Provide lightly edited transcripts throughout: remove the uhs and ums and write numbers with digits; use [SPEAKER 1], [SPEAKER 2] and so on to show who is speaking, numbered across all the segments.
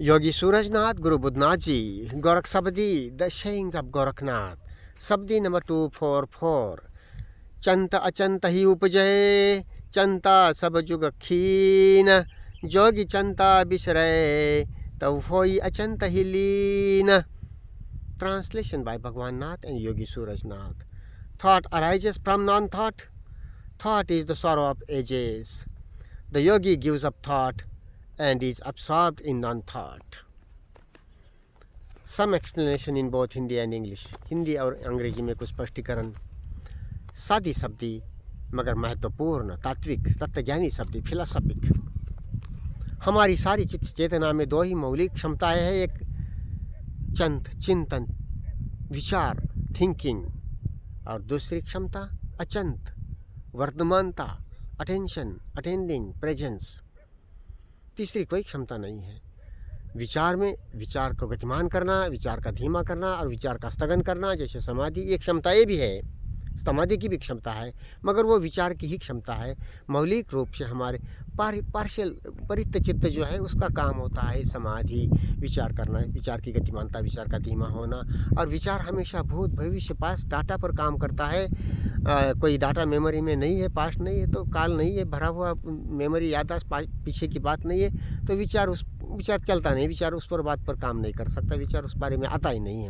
[SPEAKER 1] Yogi Surajnath, Guru Budnath Ji, Gorakh Sabdi, the sayings of Gorakhnath. Sabdi number 244. Chanta achanta hi upajaye, chanta sab jug kheen, jogi chanta bisray, tau hoi achanta hi leen. Translation by Bhagwan Nath and Yogi Surajnath. Thought arises from non-thought. Thought is the sorrow of ages. The yogi gives up thought and is absorbed in non-thought. Some explanation in both Hindi and English. Hindi और अंग्रेजी में कुछ स्पष्टीकरण. सादी शब्दी मगर महत्वपूर्ण, तात्विक, तत्वज्ञानी शब्दी, philosophic. हमारी सारी चित्त चेतना में दो ही मौलिक क्षमताएं हैं. एक चिंतन, विचार, थिंकिंग, और दूसरी क्षमता अचंत, वर्तमानता, अटेंशन, अटेंडिंग, प्रेजेंस. तीसरी कोई क्षमता नहीं है. विचार में विचार को गतिमान करना, विचार का धीमा करना और विचार का स्थगन करना, जैसे समाधि, ये क्षमताएं भी है. समाधि की भी क्षमता है, मगर वो विचार की ही क्षमता है. मौलिक रूप से हमारे पार्शियल परित्त चित्त जो है उसका काम होता है समाधि, विचार करना, विचार की गतिमानता, विचार का धीमा होना. और विचार हमेशा भूत भविष्य पास्ट डाटा पर काम करता है. कोई डाटा मेमोरी में नहीं है, पास्ट नहीं है तो काल नहीं है, भरा हुआ मेमोरी याददाश्त पीछे की बात नहीं है, तो विचार चलता नहीं. विचार उस पर बात पर काम नहीं कर सकता. विचार उस बारे में आता ही नहीं है.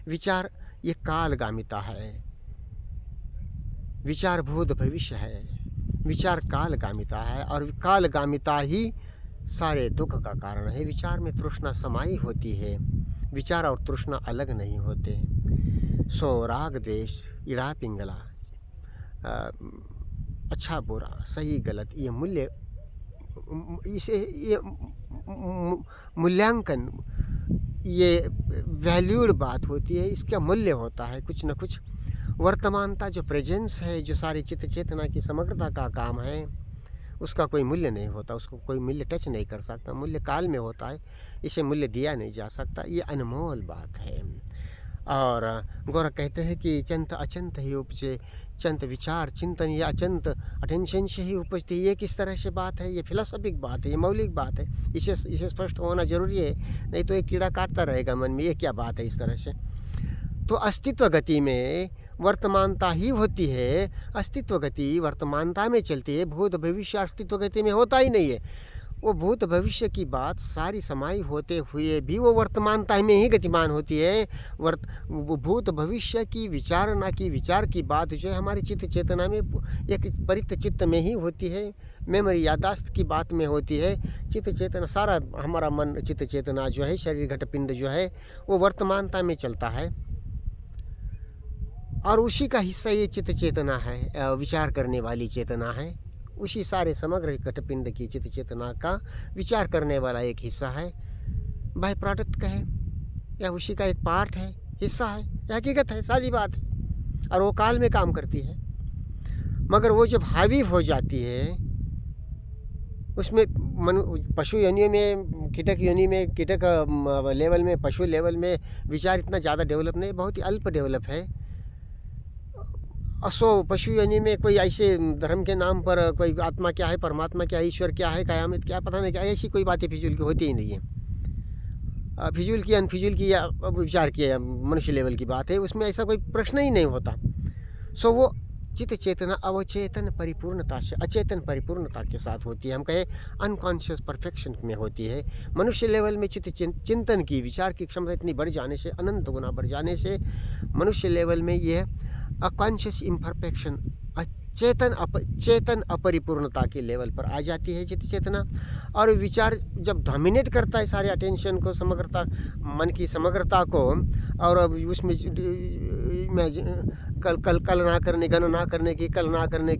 [SPEAKER 1] विचार ये कालगामिता है. विचार भूत भविष्य है. विचार कालगामिता है और कालगामिता ही सारे दुख का कारण है. विचार में तृष्णा समाई होती है. विचार और तृष्णा अलग नहीं होते. सो राग द्वेष, ईड़ा पिंगला, अच्छा बुरा, सही गलत, ये मूल्य, इसे ये मूल्यांकन, ये वैल्यूड बात होती है. इसका मूल्य होता है कुछ न कुछ. वर्तमानता जो प्रेजेंस है, जो सारी चित्त चेतना की समग्रता का काम है, उसका कोई मूल्य नहीं होता. उसको कोई मूल्य टच नहीं कर सकता. मूल्य काल में होता है, इसे मूल्य दिया नहीं जा सकता. ये अनमोल बात है. और गोरख कहते हैं कि चंत अचंत ही उपजे. चंत विचार, चिंतन, ये अचंत अटेंशन से ही उपजती है. ये किस तरह से बात है? ये फिलोसॉफिक बात है, ये मौलिक बात है. इसे स्पष्ट होना जरूरी है, नहीं तो एक कीड़ा काटता रहेगा मन में, ये क्या बात है इस तरह से. तो अस्तित्व गति में वर्तमानता ही होती है. अस्तित्व गति वर्तमानता में चलती है. भूत भविष्य अस्तित्व गति में होता ही नहीं है. वो भूत भविष्य की बात सारी समाई होते हुए भी वो वर्तमानता में ही गतिमान होती है. भूत भविष्य की विचारणा की, विचार की बात जो है हमारी चित्त चेतना में एक परित्त चित्त में ही होती है. मेमोरी यादाश्त की बात में होती है. चित्त चेतना, सारा हमारा मन, चित्त चेतना जो है, शरीर घटपिंड जो है, वो वर्तमानता में चलता है. और उसी का हिस्सा ये चित्त चेतना है, विचार करने वाली चेतना है. उसी सारे समग्र घटपिंड की चित्त चेतना का विचार करने वाला एक हिस्सा है. बाय प्रोडक्ट कहे या उसी का एक पार्ट है, हिस्सा है, या हकीकत है, सारी बात है. और वो काल में काम करती है. मगर वो जब हावी हो जाती है, उसमें पशु योनि में, कीटक योनि में, कीटक लेवल में, पशु लेवल में विचार इतना ज़्यादा डेवलप नहीं, बहुत ही अल्प डेवलप है. असो पशु योनि में कोई ऐसे धर्म के नाम पर कोई आत्मा क्या है, परमात्मा क्या है, ईश्वर क्या है, कयामत क्या, पता नहीं क्या, ऐसी कोई बातें फिजूल की होती ही नहीं है. फिजूल की, अनफिजूल की या विचार किया मनुष्य लेवल की बात है, उसमें ऐसा कोई प्रश्न ही नहीं होता. सो वो चित्त चेतना अवचेतन परिपूर्णता से, अचेतन परिपूर्णता के साथ होती है. हम कहें अनकॉन्शियस परफेक्शन में होती है. मनुष्य लेवल में चित्त चिंतन की, विचार की क्षमता इतनी बढ़ जाने से, अनंत गुना बढ़ जाने से, मनुष्य लेवल में यह अकॉन्शियस इम्परफेक्शन, चेतन अपरिपूर्णता के लेवल पर आ जाती है चित्त चेतना. और विचार जब डोमिनेट करता है सारे अटेंशन को, समग्रता, मन की समग्रता को, और उसमें कल्पना करने की, कल्पना करने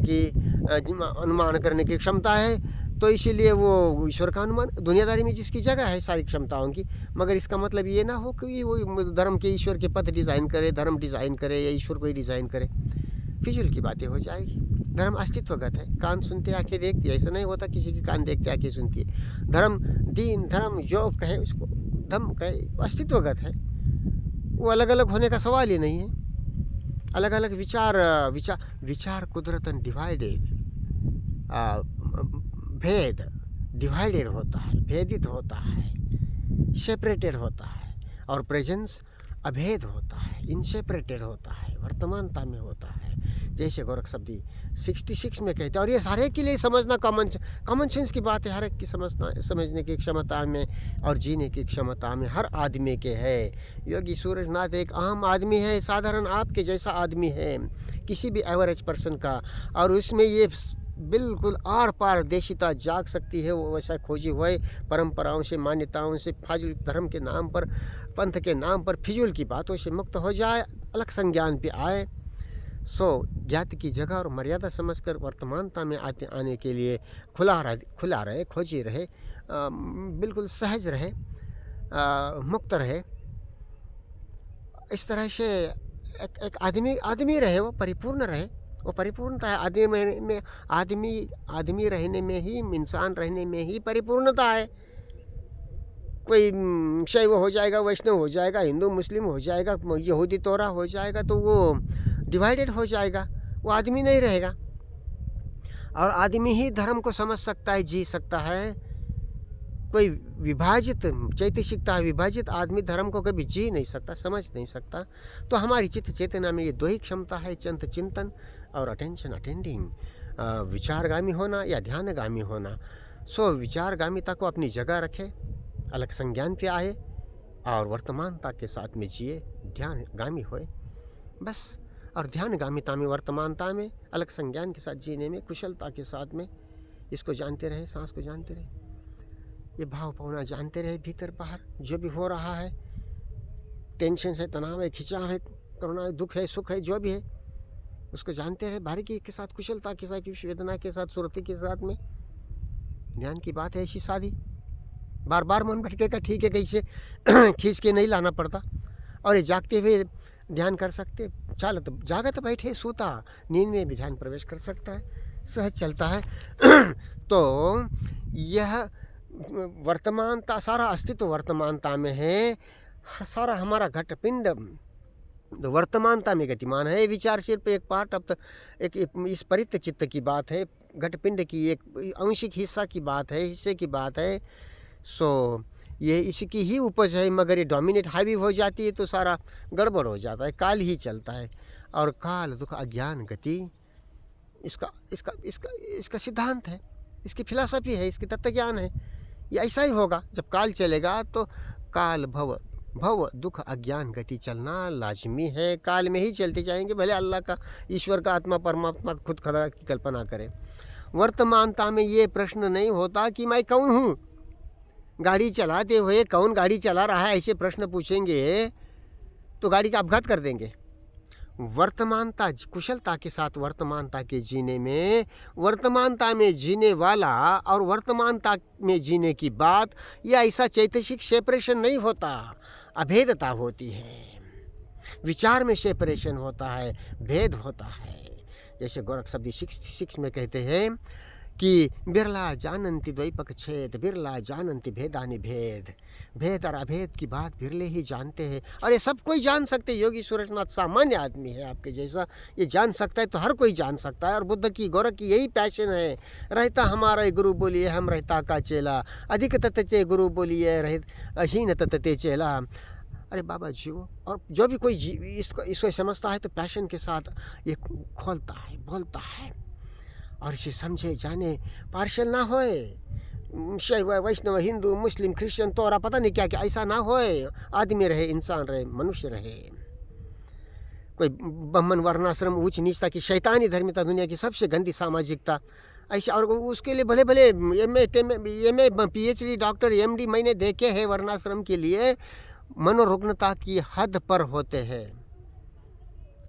[SPEAKER 1] की, अनुमान करने की क्षमता है. तो इसीलिए वो ईश्वर का अनुमान, दुनियादारी में जिसकी जगह है सारी क्षमताओं की. मगर इसका मतलब ये ना हो कि वो धर्म के ईश्वर के पथ डिज़ाइन करे, धर्म डिज़ाइन करे, या ईश्वर को ही डिज़ाइन करे. फिजूल की बातें हो जाएगी. धर्म अस्तित्वगत है. कान सुनते आंखें देखती है, ऐसा नहीं होता किसी की कान देखते आंखें सुनती है. धर्म, दीन, धर्म जो कहे उसको, धर्म कहे, अस्तित्वगत है. वो अलग अलग होने का सवाल ही नहीं है. अलग अलग विचार कुदरतन डिवाइडेड, भेद डिवाइडेड होता है, भेदित होता है, सेपरेटेड होता है, और प्रेजेंस अभेद होता है, इनसेपरेटेड होता है, वर्तमानता में होता है। जैसे गोरख शब्दी 66 में कहते हैं, और ये हर एक के लिए समझना कॉमन सेंस की बात है, हर एक की समझने की क्षमता में और जीने की क्षमता में हर आदमी के है। योगी सूरजनाथ एक आम आदमी है, साधारण आपके जैसा आदमी है, किसी भी एवरेज पर्सन का, और उसमें ये बिल्कुल आर पार देशिता जाग सकती है। वो वैसा खोजी हुए परंपराओं से, मान्यताओं से, फाजुल धर्म के नाम पर, पंथ के नाम पर फिजूल की बातों से मुक्त हो जाए, अलग संज्ञान पे आए। सो ज्ञाति की जगह और मर्यादा समझकर वर्तमानता में आने के लिए खुला रहे, खोजी रहे, बिल्कुल सहज रहे, मुक्त रहे। इस तरह से एक आदमी रहे, वो परिपूर्ण रहे, वो परिपूर्णता है। आदमी रहने में ही, इंसान रहने में ही परिपूर्णता है। कोई शैव हो जाएगा, वैष्णव हो जाएगा, हिंदू मुस्लिम हो जाएगा, यहूदी तोरा हो जाएगा, तो वो डिवाइडेड हो जाएगा, वो आदमी नहीं रहेगा। और आदमी ही धर्म को समझ सकता है, जी सकता है। कोई विभाजित चैतसिकता है, विभाजित आदमी धर्म को कभी जी नहीं सकता, समझ नहीं सकता। तो हमारी चित्त चेतना में ये दो ही क्षमता है, चिंतन और अटेंडिंग, विचारगामी होना या ध्यानगामी होना। सो विचारगामिता को अपनी जगह रखे, अलग संज्ञान पे आए और वर्तमानता के साथ में जिए, ध्यानगामी होए बस। और ध्यानगामिता में, वर्तमानता में, अलग संज्ञान के साथ जीने में, कुशलता के साथ में इसको जानते रहे, सांस को जानते रहे, ये भाव भावना जानते रहे, भीतर बाहर जो भी हो रहा है, टेंशन है, तनाव है, खिंचाव है, करुणा है, दुख है, सुख है, जो भी है उसको जानते रहे, बारीकी के साथ, कुशलता के साथ, वेदना के साथ, सुरति के साथ में। ध्यान की बात है ऐसी सादी, बार बार मन भटकेगा, ठीक है, कैसे खींच के नहीं लाना पड़ता। और ये जागते हुए ध्यान कर सकते, जागत बैठे सूता, नींद में भी ध्यान प्रवेश कर सकता है, सहज चलता है। तो यह वर्तमानता, सारा अस्तित्व वर्तमानता में है, सारा हमारा घटपिंड वर्तमानता में गतिमान है। विचार सिर्फ एक पार्ट ऑफ एक इस परित चित्त की बात है, घटपिंड की एक आंशिक हिस्सा की बात है, हिस्से की बात है। सो ये इसकी ही उपज है, मगर ये डोमिनेट हावी हो जाती है तो सारा गड़बड़ हो जाता है, काल ही चलता है। और काल दुख अज्ञान गति इसका सिद्धांत है, इसकी फिलॉसफी है, इसकी तत्व ज्ञान है। ये ऐसा ही होगा, जब काल चलेगा तो काल भव दुख अज्ञान गति चलना लाजमी है। काल में ही चलते जाएंगे, भले अल्लाह का, ईश्वर का, आत्मा परमात्मा खुद खदा की कल्पना करें। वर्तमानता में ये प्रश्न नहीं होता कि मैं कौन हूँ। गाड़ी चलाते हुए कौन गाड़ी चला रहा है ऐसे प्रश्न पूछेंगे तो गाड़ी का अपघात कर देंगे। वर्तमानता, कुशलता के साथ वर्तमानता के जीने में, वर्तमानता में जीने वाला और वर्तमानता में जीने की बात, यह ऐसा चैतसिक सेपरेशन नहीं होता, अभेदता होती है। विचार में सेपरेशन होता है, भेद होता है। जैसे गोरख शब्दी 66 में कहते हैं कि बिरला जानंति द्वैपक छेद, बिरला जानंति भेदानि भेद। भेद और अभेद की बात बिरले ही जानते हैं, और ये सब कोई जान सकते। योगी सूरजनाथ सामान्य आदमी है आपके जैसा, ये जान सकता है तो हर कोई जान सकता है। और बुद्ध की, गोरख की यही पैशन है, रहता हमारा गुरु बोलिए हम रहता का चेला, अधिक तत्ते गुरु बोलिए रहित अहीन तत्ते चेला। अरे बाबा जी, और जो भी कोई इसको समझता है तो पैशन के साथ ये खोलता है, बोलता है, और इसे समझे जाने, पार्शल ना होए, शैव वैष्णव हिंदू मुस्लिम क्रिश्चियन तोरा पता नहीं क्या क्या, ऐसा ना होए। आदमी रहे, इंसान रहे, मनुष्य रहे। कोई ब्राह्मण वर्णाश्रम ऊंच नीचता की शैतानी धर्मिता, दुनिया की सबसे गंदी सामाजिकता ऐसा। और उसके लिए भले भले एमए पीएचडी डॉक्टर एमडी मैंने देखे हैं वर्णाश्रम के लिए मनोरुग्णता की हद पर होते हैं।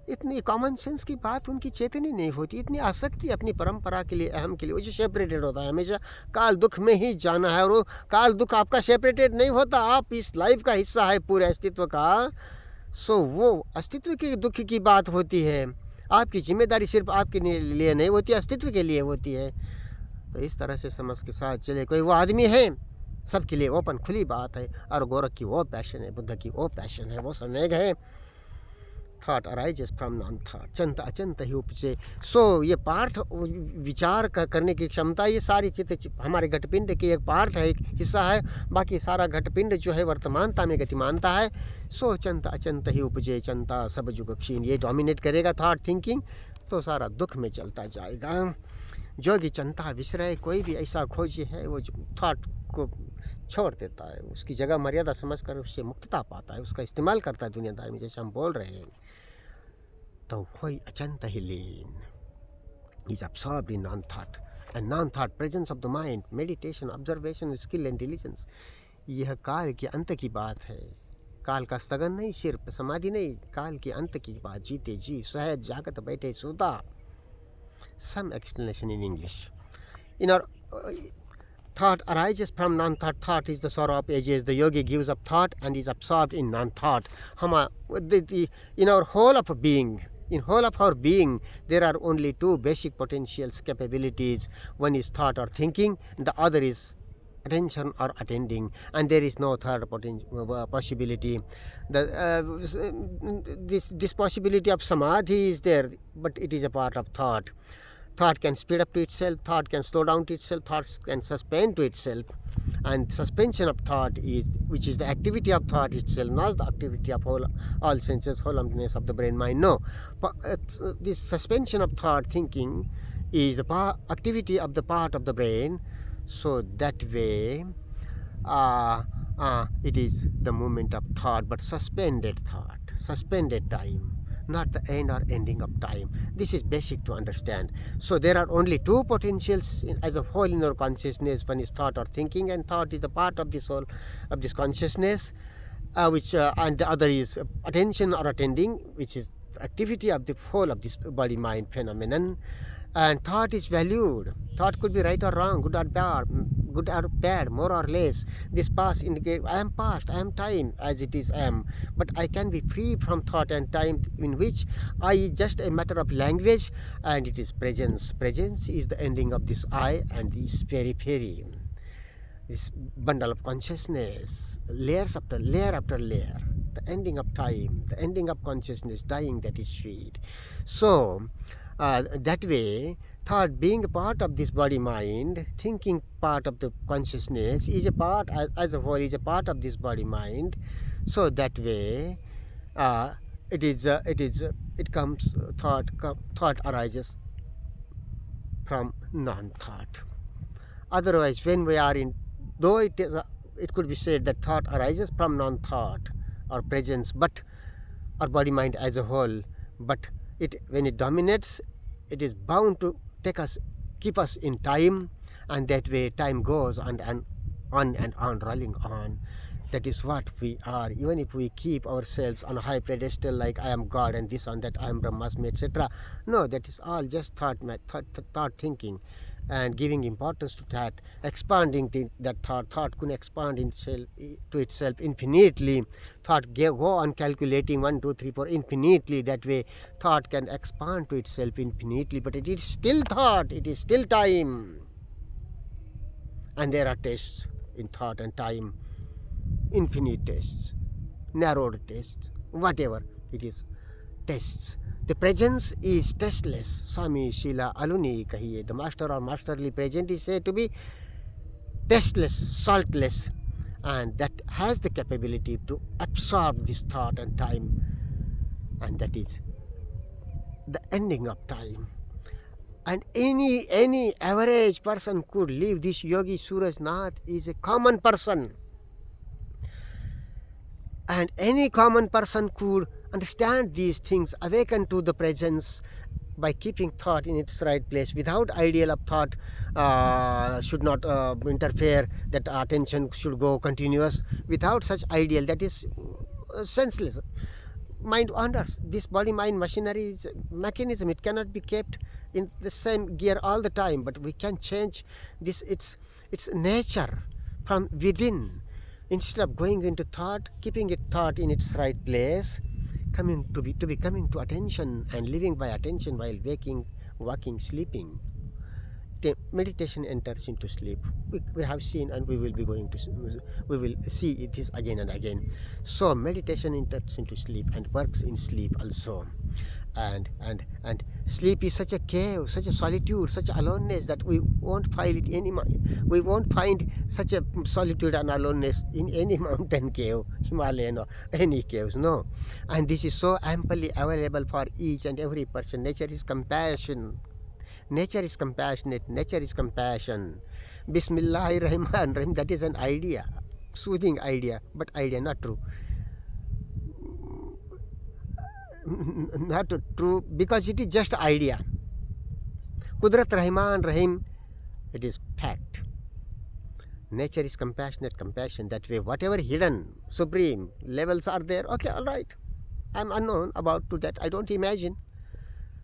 [SPEAKER 1] इतनी कॉमन सेंस की बात उनकी चेतनी नहीं होती, इतनी आसक्ति अपनी परंपरा के लिए, अहम के लिए, वो जो सेपरेटेड होता है हमेशा काल दुख में ही जाना है। और वो काल दुख आपका सेपरेटेड नहीं होता, आप इस लाइफ का हिस्सा है पूरे अस्तित्व का। सो वो अस्तित्व के दुख की बात होती है। आपकी जिम्मेदारी सिर्फ आपके लिए नहीं होती, अस्तित्व के लिए होती है। तो इस तरह से समझ के साथ चले। कोई वो आदमी है, सबके लिए ओपन खुली बात है। और गोरख की वो पैशन है, बुद्ध की वो पैशन है, वो संवेग है। Thought arises from non thought, चंत अचंत ही उपजे। सो ये पार्ट विचार करने की क्षमता, ये सारी चित्त हमारे घटपिंड की एक पार्ट है, एक हिस्सा है। बाकी सारा घटपिंड जो है वर्तमानता में गतिमानता है। सो चंत अचंत ही उपजे, चंता सब जुग क्षीण। ये डोमिनेट करेगा थॉट थिंकिंग तो सारा दुख में चलता जाएगा। जोगी चंता विसरय, कोई भी ऐसा खोजी है वो थॉट को छोड़ देता है, उसकी जगह मर्यादा समझकर उससे मुक्तता पाता है, उसका इस्तेमाल करता है दुनियादारी में, जैसे हम बोल रहे हैं। तो कोई अचंत ही लीन, is absorbed in non thought and non thought presence of the mind, meditation, observation, skill and diligence. यह काल के अंत की बात है, काल का स्थगन नहीं, सिर्फ समाधि नहीं, काल के अंत की बात। जीते जी सहज जागत बैठे सोता। Some explanation in English. In our thought arises from non-thought. Thought is the sorrow of ages. The yogi gives up thought and is absorbed in non-thought. In our whole of being, in whole of our being, there are only two basic potentials, capabilities. One is thought or thinking, and the other is attention or attending, and there is no third possibility. This possibility of samadhi is there, but it is a part of thought. Thought can speed up to itself, thought can slow down to itself, thought can suspend to itself. And suspension of thought is, which is the activity of thought itself, not the activity of all senses, wholeness of the brain mind. No, this suspension of thought thinking is the activity of the part of the brain. So that way, it is the movement of thought, but suspended thought, suspended time, not the end or ending of time. This is basic to understand. So there are only two potentials as a whole in our consciousness. One is thought or thinking, and thought is a part of this whole of this consciousness, and the other is attention or attending, which is activity of the whole of this body mind phenomenon. And thought is valued. Thought could be right or wrong, good or bad, more or less. This past indicates I am past, I am time, as it is I am. But I can be free from thought and time, in which I is just a matter of language, and it is presence. Presence is the ending of this I and this periphery, this bundle of consciousness, layers after layer after layer. The ending of time, the ending of consciousness, dying, that is freed. So that way, thought being a part of this body mind, thinking part of the consciousness, is a part, as a whole, is a part of this body mind. So that way, it comes, thought arises from non-thought. Otherwise, when we are in, though it could be said that thought arises from non-thought or presence, but or body mind as a whole, but when it dominates, it is bound to keep us in time, and that way time goes on and on, rolling on. That is what we are. Even if we keep ourselves on a high pedestal, like I am God and this and that, I am Brahmasmi, etc. No, that is all just thought thinking, and giving importance to that, expanding that thought. Thought can expand to itself infinitely. Thought go on calculating 1, 2, 3, 4 infinitely. That way, thought can expand to itself infinitely. But it is still thought. It is still time. And there are tests in thought and time. Infinite tests, narrowed tests, whatever it is, tests. The presence is testless. Swami Srila Aluni kahiye. The master or masterly present is said to be testless, saltless, and that has the capability to absorb this thought and time, and that is the ending of time. And any average person could live. This Yogi Suraj Nath is a common person, and any common person could understand these things, awaken to the presence by keeping thought in its right place, without ideal of thought should not interfere, that attention should go continuous. Without such ideal, that is senseless. Mind wanders. This body mind machinery is mechanism. It cannot be kept in the same gear all the time, but we can change this its nature from within. Instead of going into thought, keeping it thought in its right place, coming to attention and living by attention while waking, walking, sleeping. meditation enters into sleep. We have seen, and we will be going to, we will see this again and again. So meditation enters into sleep and works in sleep also. And sleep is such a cave, such a solitude, such aloneness that we won't find it we won't find such a solitude and aloneness in any mountain cave, Himalayan or any caves, no. And this is so amply available for each and every person. Nature is compassion. Nature is compassionate. Nature is compassion. Bismillahir Rahman Rahim. That is an idea, soothing idea, but idea not true. Not true because it is just idea. Kudrat Rahman Rahim, it is fact. Nature is compassionate, compassion. That way, whatever hidden, supreme levels are there. Okay, all right. I'm unknown about to that. I don't imagine.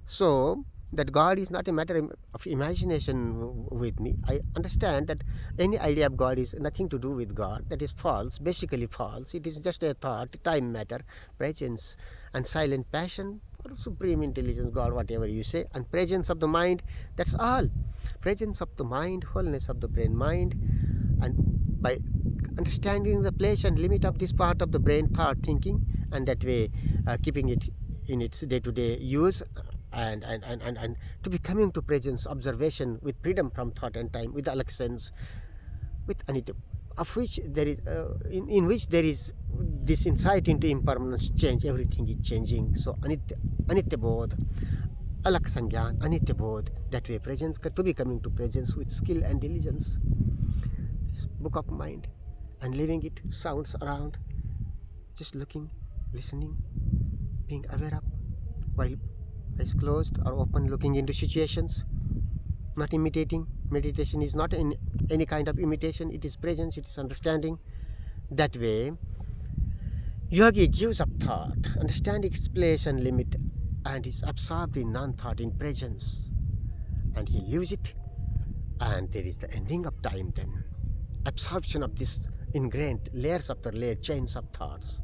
[SPEAKER 1] So that God is not a matter of imagination with me. I understand that any idea of God is nothing to do with God. That is false, basically false. It is just a thought, time matter, presence and silent passion or supreme intelligence, God, whatever you say, and presence of the mind. That's all. Presence of the mind, wholeness of the brain mind. And by understanding the place and limit of this part of the brain, thought, thinking, and that way keeping it in its day-to-day use, and to be coming to presence, observation with freedom from thought and time, with elections, with anitya, of which there is in which there is this insight into impermanence, change, everything is changing. So anitya bodh, alak sangyan, anitya bodh, that way presence, to be coming to presence with skill and diligence. This book of mind, and leaving it sounds around, just looking, listening, being aware of, while eyes closed or open, looking into situations, not imitating. Meditation is not in any kind of imitation. It is presence, it is understanding. That way, yogi gives up thought, understanding its place and limit, and is absorbed in non-thought, in presence, and he leaves it, and there is the ending of time then. Absorption of this ingrained layers after layer, chains of thoughts,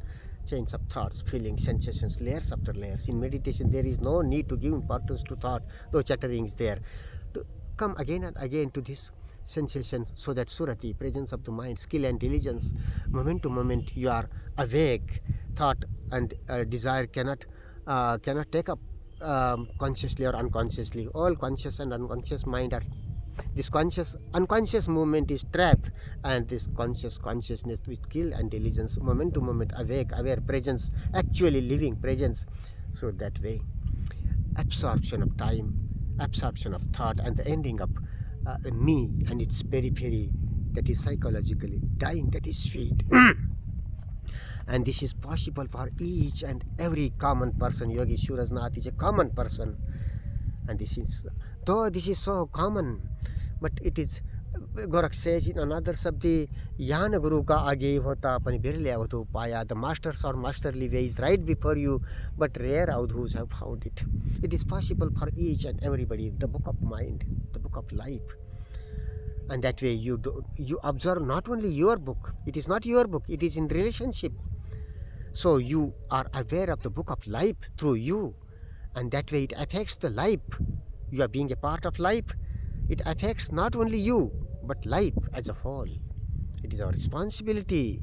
[SPEAKER 1] feelings, sensations, layers after layers. In meditation, there is no need to give importance to thought, though chattering is there. To come again and again to this sensation, so that surati, presence of the mind, skill and diligence, moment to moment you are awake. Thought and desire cannot take up consciously or unconsciously. All conscious and unconscious mind are, this unconscious movement is trapped, and this consciousness with skill and diligence, moment to moment, awake, aware, presence, actually living presence. So that way, absorption of time, absorption of thought, and the ending of me and its periphery, that is psychologically dying, that is sweet. And this is possible for each and every common person. Yogi Surajnath is a common person, and this is, though this is so common, but it is, Gorakh says in another sabdi, Yana Guru ka aage hota apni birle avadhu paya. The masters or masterly way is right before you, but rare avadhus have found it. It is possible for each and everybody. The book of mind, the book of life. And that way you observe not only your book, it is not your book, it is in relationship. So you are aware of the book of life through you, and that way it affects the life. You are being a part of life. It affects not only you, but life as a whole. It is our responsibility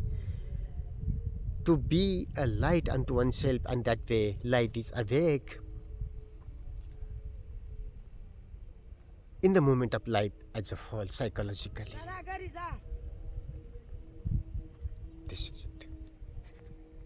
[SPEAKER 1] to be a light unto oneself, and that way light is awake in the moment of life as a whole, psychologically.